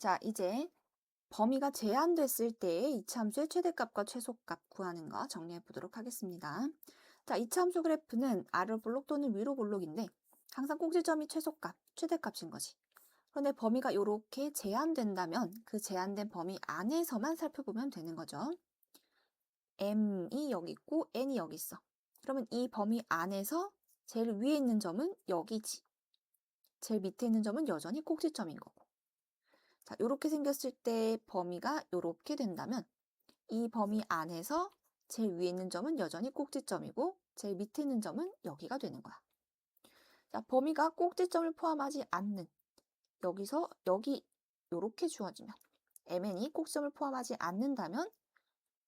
자, 이제 범위가 제한됐을 때의 이차함수의 최대값과 최소값 구하는 거 정리해 보도록 하겠습니다. 자, 이차함수 그래프는 아래 볼록 또는 위로 볼록인데 항상 꼭지점이 최소값, 최대값인 거지. 그런데 범위가 이렇게 제한된다면 그 제한된 범위 안에서만 살펴보면 되는 거죠. m이 여기 있고 n이 여기 있어. 그러면 이 범위 안에서 제일 위에 있는 점은 여기지. 제일 밑에 있는 점은 여전히 꼭지점인 거고. 자, 이렇게 생겼을 때 범위가 이렇게 된다면 이 범위 안에서 제일 위에 있는 점은 여전히 꼭지점이고 제일 밑에 있는 점은 여기가 되는 거야. 자, 범위가 꼭지점을 포함하지 않는 여기서 여기 이렇게 주어지면 mn이 꼭지점을 포함하지 않는다면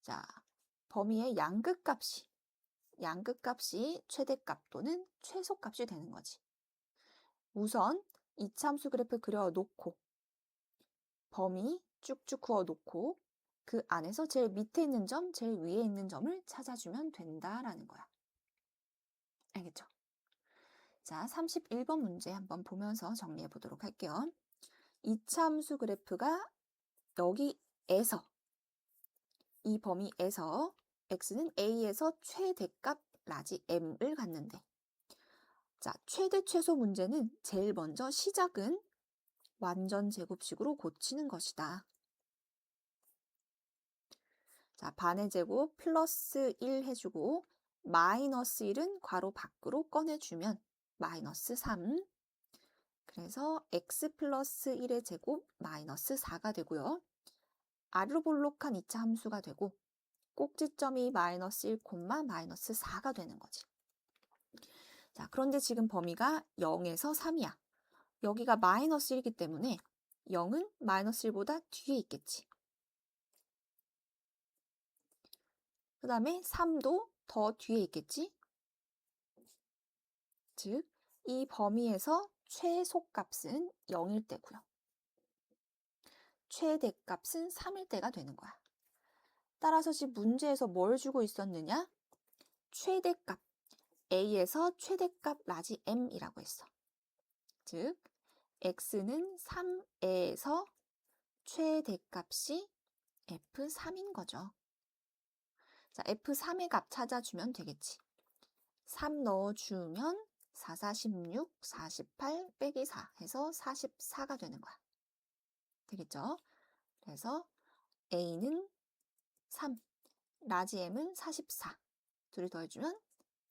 자, 범위의 양극값이 최대값 또는 최소값이 되는 거지. 우선 이차함수 그래프 그려놓고 범위 쭉쭉 그어놓고 그 안에서 제일 밑에 있는 점, 제일 위에 있는 점을 찾아주면 된다라는 거야. 알겠죠? 자, 31번 문제 한번 보면서 정리해 보도록 할게요. 이차함수 그래프가 여기에서 이 범위에서 x는 a에서 최대값 라지 m을 갖는데 자, 최대 최소 문제는 제일 먼저 시작은 완전 제곱식으로 고치는 것이다. 자, 반의 제곱 플러스 1 해주고 마이너스 1은 괄호 밖으로 꺼내주면 마이너스 3. 그래서 x 플러스 1의 제곱 마이너스 4가 되고요. 아래로 볼록한 2차 함수가 되고 꼭지점이 마이너스 1, 마이너스 4가 되는 거지. 자, 그런데 지금 범위가 0에서 3이야. 여기가 마이너스 1이기 때문에 0은 마이너스 1보다 뒤에 있겠지. 그 다음에 3도 더 뒤에 있겠지. 즉, 이 범위에서 최소값은 0일 때고요. 최대값은 3일 때가 되는 거야. 따라서 지금 문제에서 뭘 주고 있었느냐? 최대값, a에서 최대값 라지 m이라고 했어. 즉, x는 3에서 최대값이 f3인 거죠. 자, f3의 값 찾아주면 되겠지. 3 넣어주면 4, 4, 16, 48 빼기 4 해서 44가 되는 거야. 되겠죠? 그래서 a는 3, 라지 m은 44. 둘이 더해주면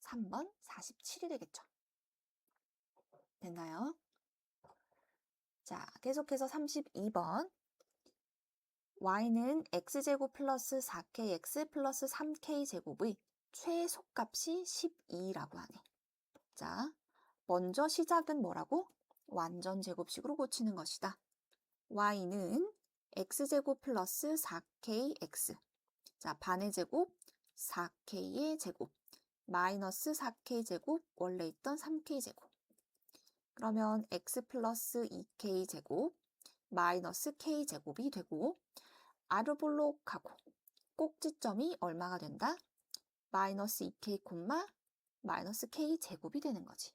3번 47이 되겠죠. 됐나요? 자, 계속해서 32번. y는 x제곱 플러스 4kx 플러스 3k제곱의 최소값이 12라고 하네. 자, 먼저 시작은 뭐라고? 완전 제곱식으로 고치는 것이다. y는 x제곱 플러스 4kx. 자, 반의 제곱 4k의 제곱 마이너스 4k제곱 원래 있던 3k제곱. 그러면 x 플러스 2k제곱 마이너스 k제곱이 되고 아르볼록하고 꼭지점이 얼마가 된다? 마이너스 2k, 마이너스 k제곱이 되는 거지.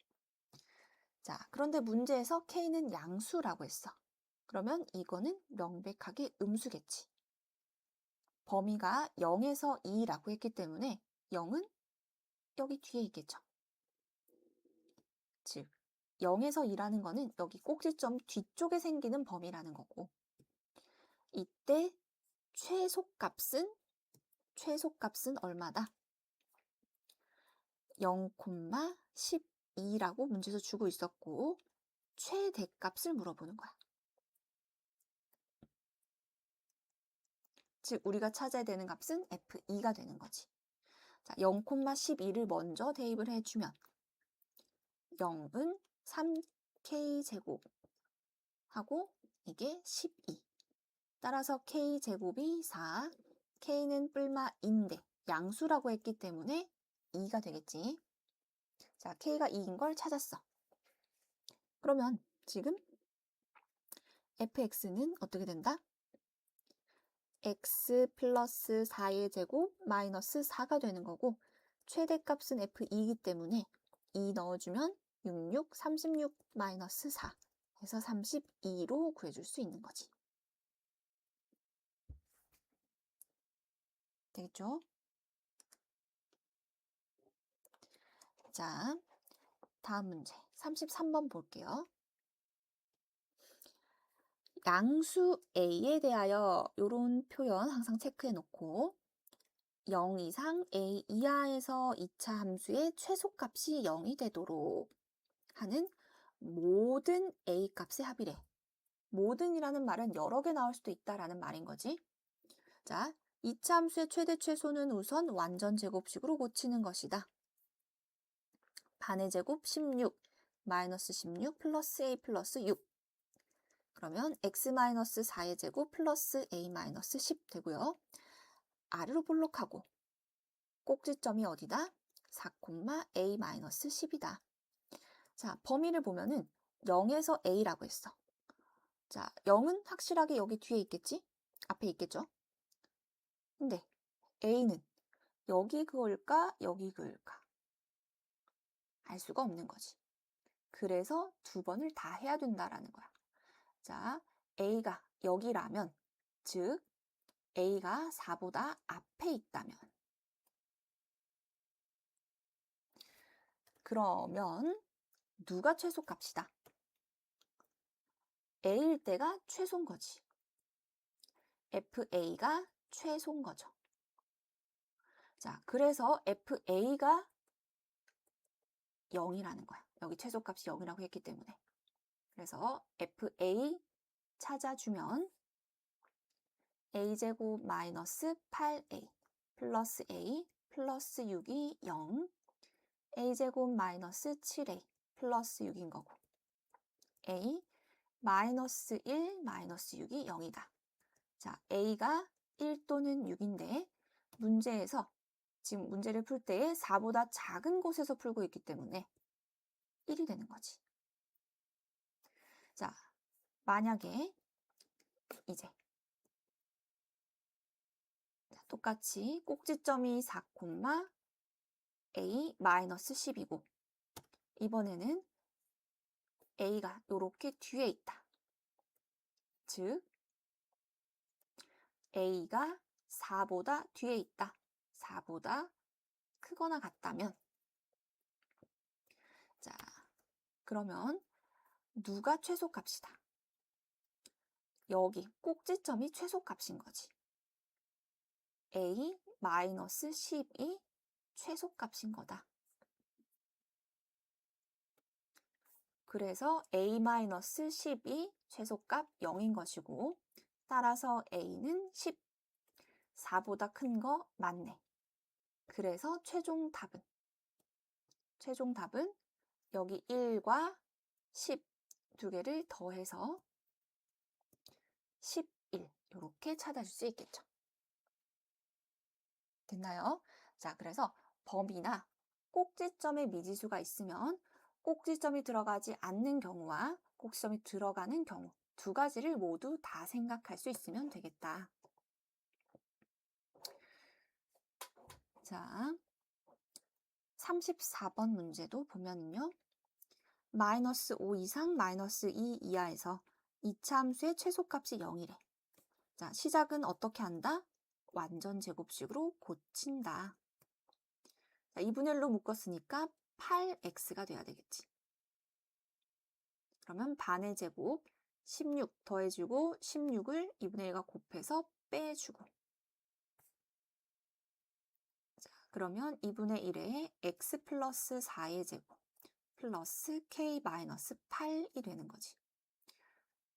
자, 그런데 문제에서 k는 양수라고 했어. 그러면 이거는 명백하게 음수겠지. 범위가 0에서 2라고 했기 때문에 0은 여기 뒤에 있겠죠. 즉, 0에서 2라는 거는 여기 꼭지점 뒤쪽에 생기는 범위라는 거고 이때 최소값은 얼마다? 0,12라고 문제에서 주고 있었고 최대값을 물어보는 거야. 즉 우리가 찾아야 되는 값은 F2가 되는 거지. 자, 0,12를 먼저 대입을 해주면 0은 3k제곱 하고 이게 12. 따라서 k제곱이 4, k는 뿔마인데 양수라고 했기 때문에 2가 되겠지. 자, k가 2인 걸 찾았어. 그러면 지금 fx는 어떻게 된다? x 플러스 4의 제곱 마이너스 4가 되는 거고 최대값은 f2이기 때문에 2 넣어주면 66, 36 마이너스 4 해서 32로 구해줄 수 있는 거지. 되겠죠? 자, 다음 문제 33번 볼게요. 양수 a에 대하여 이런 표현 항상 체크해 놓고 0 이상 a 이하에서 2차 함수의 최소값이 0이 되도록 하는 모든 a 값의 합이래. 모든이라는 말은 여러 개 나올 수도 있다라는 말인 거지. 자, 2차 함수의 최대 최소는 우선 완전 제곱식으로 고치는 것이다. 반의 제곱 16, 마이너스 16 플러스 a 플러스 6. 그러면 x-4의 제곱 플러스 a-10 되고요. r로 볼록하고 꼭지점이 어디다? 4, a-10이다. 자, 범위를 보면은 0에서 a라고 했어. 자, 0은 확실하게 여기 뒤에 있겠지? 앞에 있겠죠? 근데 a는 여기 그을까? 여기 그을까? 알 수가 없는 거지. 그래서 두 번을 다 해야 된다라는 거야. 자, a가 여기라면, 즉 a가 4보다 앞에 있다면, 그러면 누가 최소값이다? a일 때가 최소인 거지. fa가 최소인 거죠. 자, 그래서 fa가 0이라는 거야. 여기 최소값이 0이라고 했기 때문에. 그래서 fa 찾아주면 a제곱 마이너스 8a 플러스 a 플러스 6이 0, a제곱 마이너스 7a 플러스 6인 거고, a 마이너스 1 마이너스 6이 0이다. 자, a가 1 또는 6인데 문제에서 지금 문제를 풀 때에 4보다 작은 곳에서 풀고 있기 때문에 1이 되는 거지. 자, 만약에 이제 똑같이 꼭지점이 4, a 마이너스 10이고 이번에는 a가 이렇게 뒤에 있다. 즉 a가 4보다 뒤에 있다. 4보다 크거나 같다면, 자, 그러면 누가 최소값이다? 여기 꼭지점이 최소값인 거지. a 마이너스 10이 최소값인 거다. 그래서 a-10이 최소값 0인 것이고, 따라서 a는 10, 4보다 큰 거 맞네. 그래서 최종 답은 여기 1과 10 두 개를 더해서 11 이렇게 찾아줄 수 있겠죠. 됐나요? 자, 그래서 범위나 꼭지점에 미지수가 있으면 꼭지점이 들어가지 않는 경우와 꼭지점이 들어가는 경우 두 가지를 모두 다 생각할 수 있으면 되겠다. 자, 34번 문제도 보면요. 마이너스 5 이상 마이너스 2 이하에서 2차 함수의 최소값이 0이래. 자, 시작은 어떻게 한다? 완전 제곱식으로 고친다. 자, 2분의 1로 묶었으니까 8x가 돼야 되겠지. 그러면 반의 제곱 16 더해주고 16을 2분의 1과 곱해서 빼주고. 자, 그러면 2분의 1에 x 플러스 4의 제곱 플러스 k 마이너스 8이 되는 거지.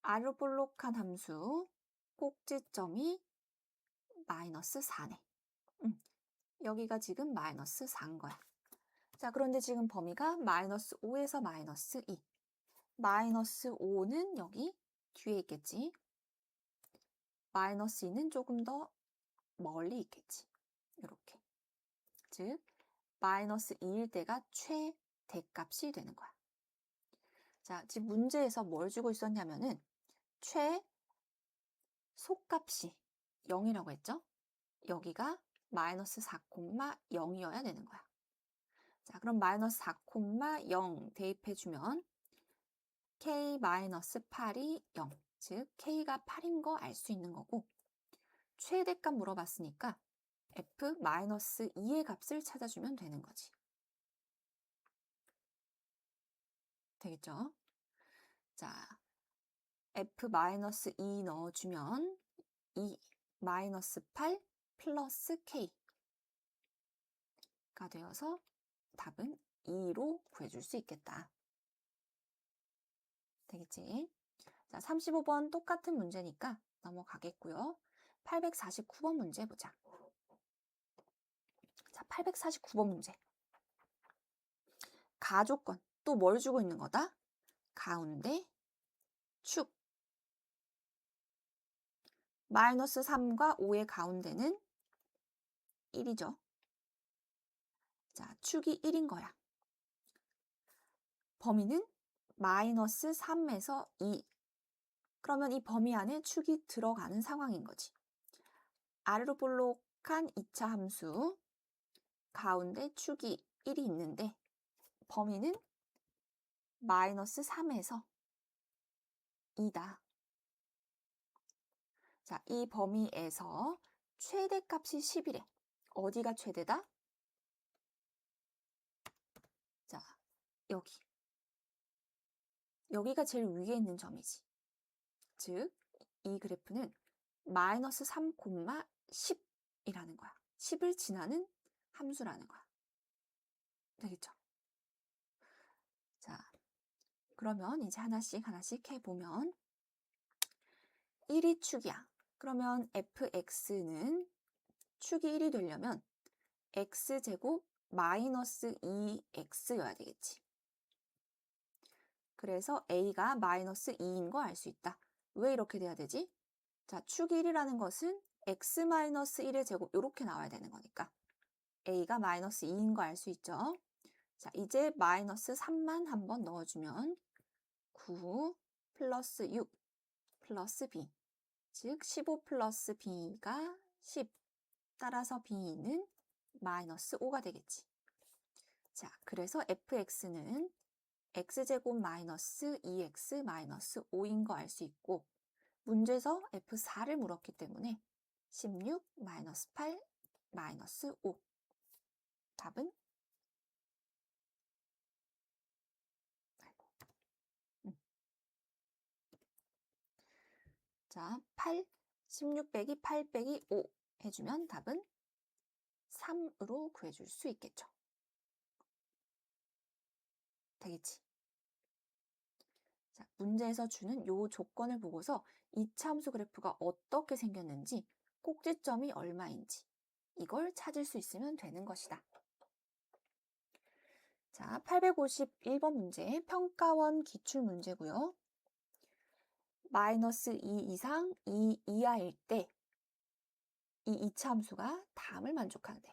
r로 볼록한 함수 꼭지점이 마이너스 4네. 여기가 지금 마이너스 4인 거야. 자, 그런데 지금 범위가 마이너스 5에서 마이너스 2. 마이너스 5는 여기 뒤에 있겠지. 마이너스 2는 조금 더 멀리 있겠지. 이렇게. 즉, 마이너스 2일 때가 최대값이 되는 거야. 자, 지금 문제에서 뭘 주고 있었냐면은 최소값이 0이라고 했죠? 여기가 마이너스 4,0이어야 되는 거야. 자, 그럼 마이너스 4,0 대입해주면 k-8이 0, 즉 k가 8인 거 알 수 있는 거고, 최대값 물어봤으니까 f-2의 값을 찾아주면 되는 거지. 되겠죠? 자, f-2 넣어주면 2 -8 플러스 k가 되어서 답은 2로 구해줄 수 있겠다. 되겠지? 자, 35번 똑같은 문제니까 넘어가겠고요. 849번 문제 보자. 자, 849번 문제. 가조건. 또 뭘 주고 있는 거다? 가운데 축. 마이너스 3과 5의 가운데는 1이죠. 자, 축이 1인 거야. 범위는 마이너스 3에서 2. 그러면 이 범위 안에 축이 들어가는 상황인 거지. 아래로 볼록한 2차 함수. 가운데 축이 1이 있는데 범위는 마이너스 3에서 2다. 자, 이 범위에서 최대값이 10이래. 어디가 최대다? 자, 여기. 여기가 제일 위에 있는 점이지. 즉, 이 그래프는 마이너스 3, 10이라는 거야. 10을 지나는 함수라는 거야. 되겠죠? 자, 그러면 이제 하나씩 해보면 1이 축이야. 그러면 fx는 축이 1이 되려면 x제곱 마이너스 2x여야 되겠지. 그래서 a가 마이너스 2인 거 알 수 있다. 왜 이렇게 돼야 되지? 자, 축 1이라는 것은 x 마이너스 1의 제곱 이렇게 나와야 되는 거니까 a가 마이너스 2인 거 알 수 있죠. 자, 이제 마이너스 3만 한번 넣어주면 9 플러스 6 플러스 b, 즉 15 플러스 b가 10. 따라서 b는 마이너스 5가 되겠지. 자, 그래서 fx는 x제곱 마이너스 2x 마이너스 5인 거 알 수 있고, 문제에서 f4를 물었기 때문에 16 마이너스 8 마이너스 5. 답은 자, 8, 16 빼기 8 빼기 5 해주면 답은 3으로 구해줄 수 있겠죠. 되겠지? 자, 문제에서 주는 요 조건을 보고서 이차 함수 그래프가 어떻게 생겼는지, 꼭지점이 얼마인지 이걸 찾을 수 있으면 되는 것이다. 자, 851번 문제 평가원 기출 문제고요. 마이너스 2 이상 2 이하일 때 이 이차 함수가 다음을 만족하는데,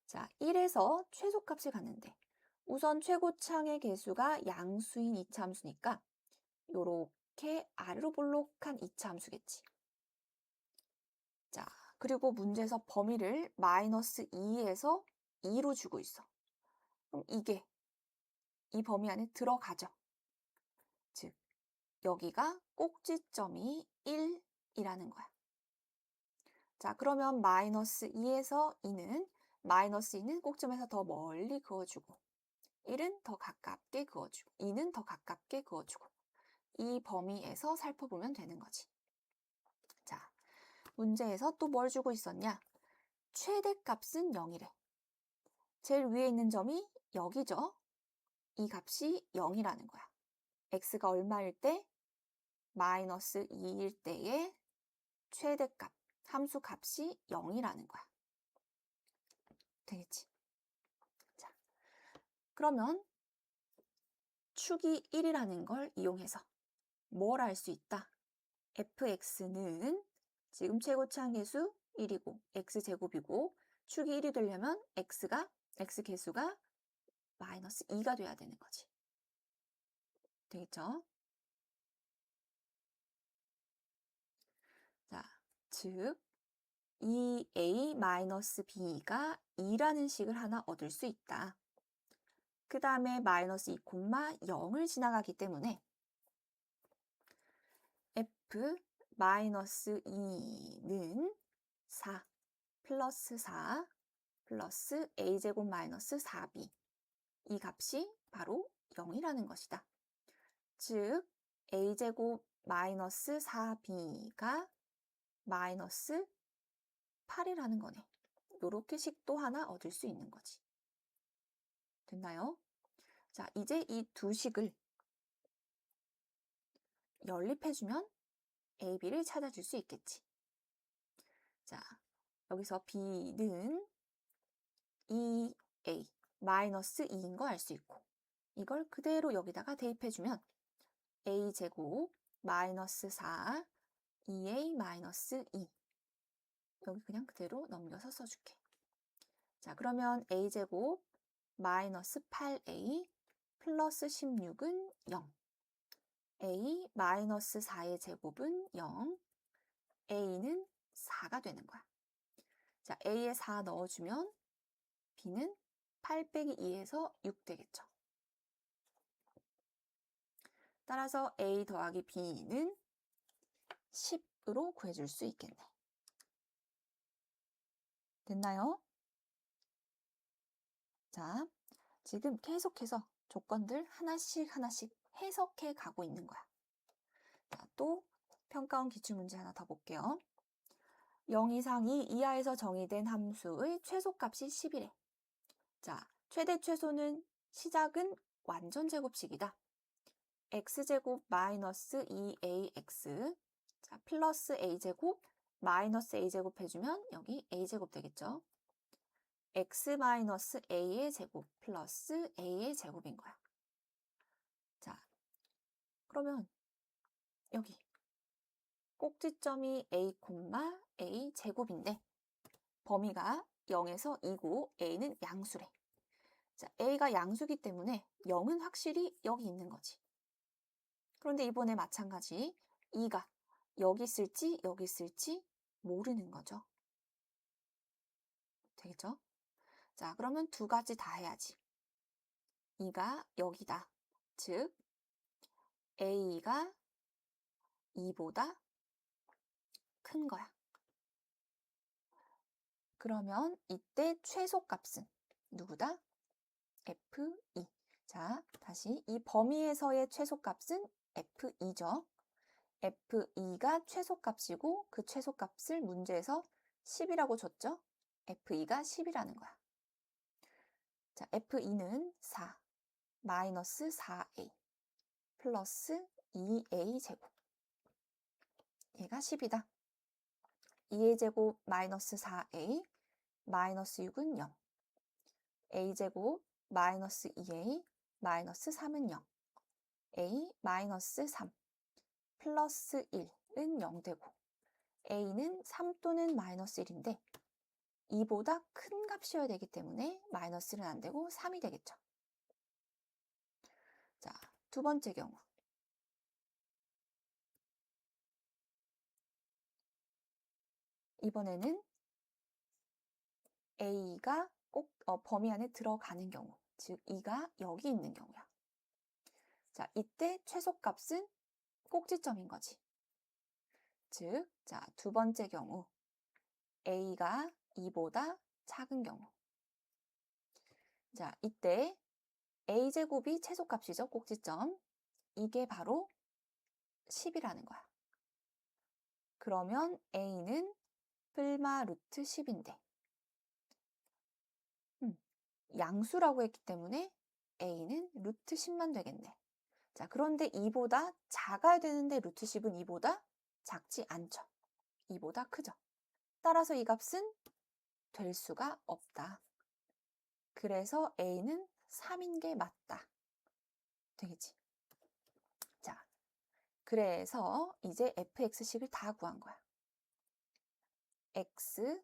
자, 1에서 최소값을 갖는데 우선 최고창의 개수가 양수인 이차 함수니까 요렇게 아래로 볼록한 이차 함수겠지. 자, 그리고 문제에서 범위를 마이너스 2에서 2로 주고 있어. 그럼 이게 이 범위 안에 들어가죠. 즉, 여기가 꼭지점이 1이라는 거야. 자, 그러면 마이너스 2에서 2는 마이너스 2는 꼭지점에서 더 멀리 그어주고 1은 더 가깝게 그어주고 2는 더 가깝게 그어주고 이 범위에서 살펴보면 되는 거지. 자, 문제에서 또 뭘 주고 있었냐? 최대값은 0이래. 제일 위에 있는 점이 여기죠. 이 값이 0이라는 거야. x가 얼마일 때? 마이너스 2일 때의 최대값, 함수 값이 0이라는 거야. 되겠지? 자, 그러면 축이 1이라는 걸 이용해서 뭘 알 수 있다? fx는 지금 최고차항 계수 1이고 x제곱이고 축이 1이 되려면 x 개수가 마이너스 2가 돼야 되는 거지. 되겠죠? 자, 즉 2a-b가 2라는 식을 하나 얻을 수 있다. 그 다음에 마이너스 2, 0을 지나가기 때문에 f 마이너스 2는 4, 플러스 4 플러스 a제곱 마이너스 4b. 이 값이 바로 0이라는 것이다. 즉 a제곱 마이너스 4b가 마이너스 8이라는 거네. 이렇게 식도 하나 얻을 수 있는 거지. 됐나요? 자, 이제 이 두 식을 연립해주면 a, b를 찾아줄 수 있겠지. 자, 여기서 b는 2a 마이너스 2인 거 알 수 있고, 이걸 그대로 여기다가 대입해주면 a제곱 마이너스 4 2a 마이너스 2. 여기 그냥 그대로 넘겨서 써줄게. 자, 그러면 a제곱 마이너스 8a 플러스 16은 0. a 마이너스 4의 제곱은 0. a는 4가 되는 거야. 자, a에 4 넣어주면 b는 8 빼기 2에서 6 되겠죠. 따라서 a 더하기 b는 10으로 구해줄 수 있겠네. 됐나요? 자, 지금 계속해서 조건들 하나씩 해석해 가고 있는 거야. 자, 또 평가원 기출문제 하나 더 볼게요. 0 이상이 이하에서 정의된 함수의 최소값이 10이래. 자, 최대 최소는 시작은 완전 제곱식이다. x제곱 마이너스 2ax 자, 플러스 a제곱 마이너스 a제곱 해주면 여기 a제곱 되겠죠. x 마이너스 a의 제곱 플러스 a의 제곱인 거야. 자, 그러면 여기 꼭지점이 a, a 제곱인데 범위가 0에서 2고 a는 양수래. 자, a가 양수기 때문에 0은 확실히 여기 있는 거지. 그런데 이번에 마찬가지 2가 여기 있을지 여기 있을지 모르는 거죠. 되겠죠? 자, 그러면 두 가지 다 해야지. 2가 여기다. 즉 a가 2보다 큰 거야. 그러면 이때 최소값은 누구다? f2. 자, 다시 이 범위에서의 최소값은 f2죠. f2가 최소값이고 그 최소값을 문제에서 10이라고 줬죠? f2가 10이라는 거야. 자, f2는 4 마이너스 4a 플러스 2a 제곱. 얘가 10이다. 2a 제곱 마이너스 4a 마이너스 6은 0. a제곱 마이너스 2a 마이너스 3은 0. a 마이너스 3 플러스 1은 0 되고 a는 3 또는 마이너스 1인데 2보다 큰 값이어야 되기 때문에 마이너스 1은 안 되고 3이 되겠죠. 자, 두 번째 경우. 이번에는 a가 꼭 범위 안에 들어가는 경우, 즉 2가 여기 있는 경우야. 자, 이때 최소값은 꼭지점인 거지. 즉, 자, 두 번째 경우 a가 2보다 작은 경우. 자, 이때 a제곱이 최소값이죠. 꼭지점. 이게 바로 10이라는 거야. 그러면 a는 플마 루트 10인데 양수라고 했기 때문에 a는 루트 10만 되겠네. 자, 그런데 2보다 작아야 되는데 루트 10은 2보다 작지 않죠. 2보다 크죠. 따라서 이 값은 될 수가 없다. 그래서 a는 3인 게 맞다. 되겠지. 자, 그래서 이제 fx식을 다 구한 거야. x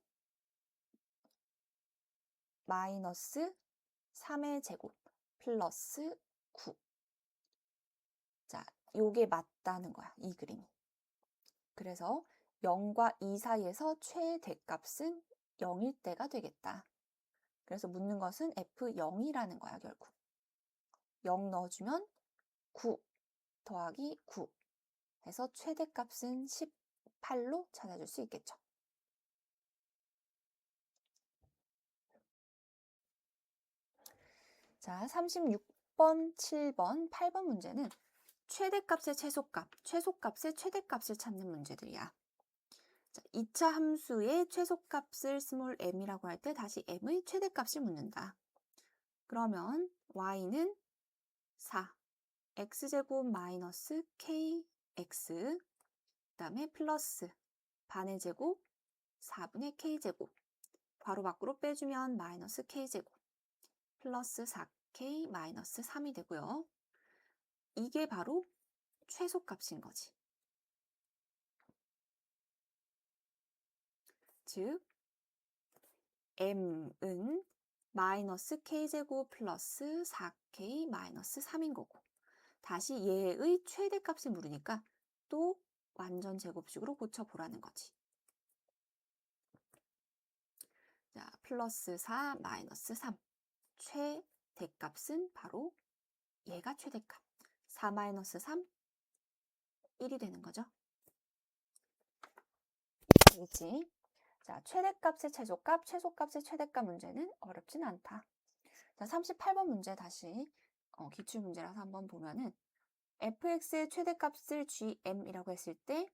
마이너스 3의 제곱 플러스 9. 자, 요게 맞다는 거야. 이 그림이. 그래서 0과 2 사이에서 최대값은 0일 때가 되겠다. 그래서 묻는 것은 F0이라는 거야, 결국. 0 넣어주면 9 더하기 9 해서 최대값은 18로 찾아줄 수 있겠죠. 자, 36번, 7번, 8번 문제는 최대값의 최소값, 최소값의 최대값을 찾는 문제들이야. 자, 2차 함수의 최소값을 스몰 m이라고 할 때 다시 m의 최대값을 묻는다. 그러면 y는 4, x제곱 마이너스 kx, 그 다음에 플러스 반의 제곱 4분의 k제곱, 괄호 밖으로 빼주면 마이너스 k제곱, 플러스 4k 마이너스 3이 되고요. 이게 바로 최소값인 거지. 즉 m은 마이너스 k제곱 플러스 4k 마이너스 3인 거고, 다시 얘의 최대값을 물으니까 또 완전 제곱식으로 고쳐보라는 거지. 자, 플러스 4 마이너스 3, 최대값은 바로 얘가 최대값. 4 마이너스 3, 1이 되는 거죠. 알겠지? 자, 최대값의 최소값, 최소값의 최대값 문제는 어렵진 않다. 자, 38번 문제 다시 기출문제라서 한번 보면은 fx의 최대값을 gm이라고 했을 때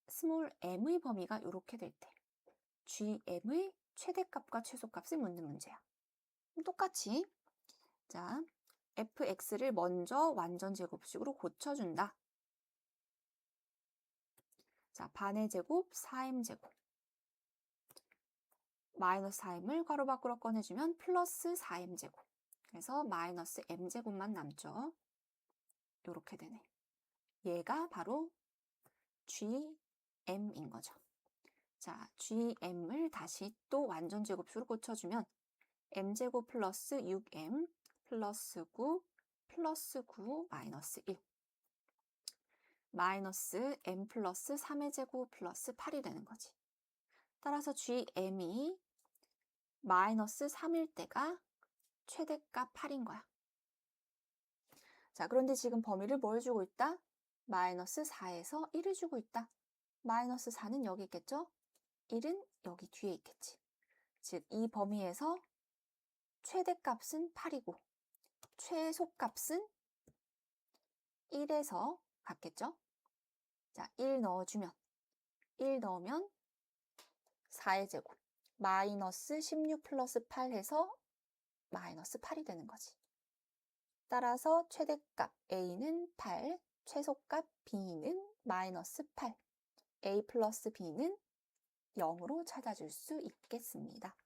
스몰 m의 범위가 이렇게 될 때 gm의 최대값과 최소값을 묻는 문제야. 똑같이 자, fx를 먼저 완전 제곱식으로 고쳐준다. 자, 반의 제곱 4m제곱, 마이너스 4m을 괄호 밖으로 꺼내주면 플러스 4m제곱, 그래서 마이너스 m제곱만 남죠. 이렇게 되네. 얘가 바로 gm인 거죠. 자, gm을 다시 또 완전 제곱식으로 고쳐주면 m제곱 플러스 6m 플러스 9 플러스 9 마이너스 1, 마이너스 m 플러스 3의 제곱 플러스 8이 되는 거지. 따라서 gm이 마이너스 3일 때가 최대값 8인 거야. 자, 그런데 지금 범위를 뭘 주고 있다? 마이너스 4에서 1을 주고 있다. 마이너스 4는 여기 있겠죠? 1은 여기 뒤에 있겠지. 즉, 이 범위에서 최대값은 8이고 최소값은 1에서 같겠죠? 자, 1 넣어주면 1 넣으면 4의 제곱 마이너스 16 플러스 8 해서 마이너스 8이 되는 거지. 따라서 최대값 A는 8, 최소값 B는 마이너스 8, A 플러스 B는 0으로 찾아줄 수 있겠습니다.